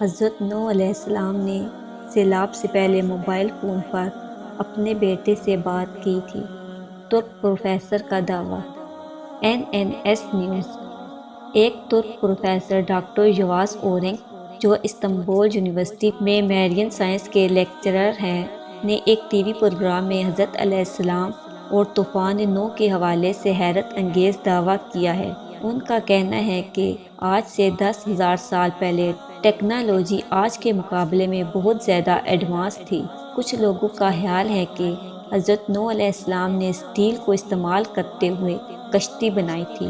حضرت نوح علیہ السلام نے سیلاب سے پہلے موبائل فون پر اپنے بیٹے سے بات کی تھی۔ ترک پروفیسر کا دعویٰ۔ NNS news. ایک ترک پروفیسر ڈاکٹر یواس اورنگ، جو استنبول یونیورسٹی میں میرین سائنس کے لیکچرر ہیں، نے ایک ٹی وی پروگرام میں حضرت علیہ السلام اور طوفان نوح کے حوالے سے حیرت انگیز دعویٰ کیا ہے۔ ان کا کہنا ہے کہ آج سے 10,000 سال پہلے ٹیکنالوجی آج کے مقابلے میں بہت زیادہ ایڈوانس تھی۔ کچھ لوگوں کا خیال ہے کہ حضرت نوح علیہ السلام نے اسٹیل کو استعمال کرتے ہوئے کشتی بنائی تھی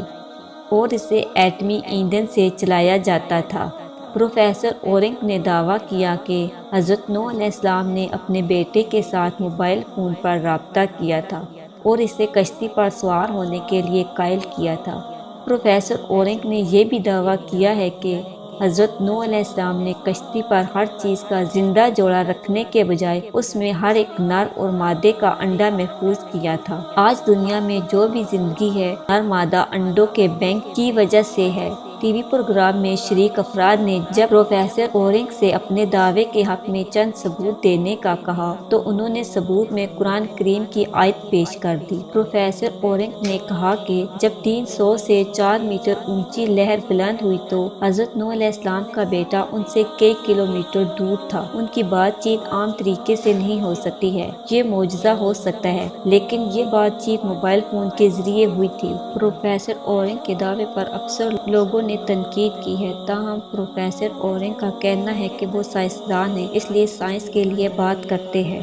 اور اسے ایٹمی ایندھن سے چلایا جاتا تھا۔ پروفیسر اورنگ نے دعویٰ کیا کہ حضرت نوح علیہ السلام نے اپنے بیٹے کے ساتھ موبائل فون پر رابطہ کیا تھا اور اسے کشتی پر سوار ہونے کے لیے قائل کیا تھا۔ پروفیسر اورنگ نے یہ بھی دعویٰ کیا ہے کہ حضرت نوح علیہ السلام نے کشتی پر ہر چیز کا زندہ جوڑا رکھنے کے بجائے اس میں ہر ایک نر اور مادے کا انڈا محفوظ کیا تھا۔ آج دنیا میں جو بھی زندگی ہے، نر مادہ انڈوں کے بینک کی وجہ سے ہے۔ ٹی وی پروگرام میں شریک افراد نے جب پروفیسر اورنگ سے اپنے دعوے کے حق میں چند ثبوت دینے کا کہا تو انہوں نے ثبوت میں قرآن کریم کی آیت پیش کر دی۔ پروفیسر اورنگ نے کہا کہ جب 300 سے 4 میٹر اونچی لہر بلند ہوئی تو حضرت نوح علیہ السلام کا بیٹا ان سے کئی کلومیٹر دور تھا۔ ان کی بات چیت عام طریقے سے نہیں ہو سکتی ہے، یہ معجزہ ہو سکتا ہے، لیکن یہ بات چیت موبائل فون کے ذریعے ہوئی تھی۔ پروفیسر اورنگ کے دعوے پر اکثر لوگوں نے تنقید کی ہے، تاہم پروفیسر اورنگ کا کہنا ہے کہ وہ سائنسدان ہیں، اس لیے سائنس کے لیے بات کرتے ہیں۔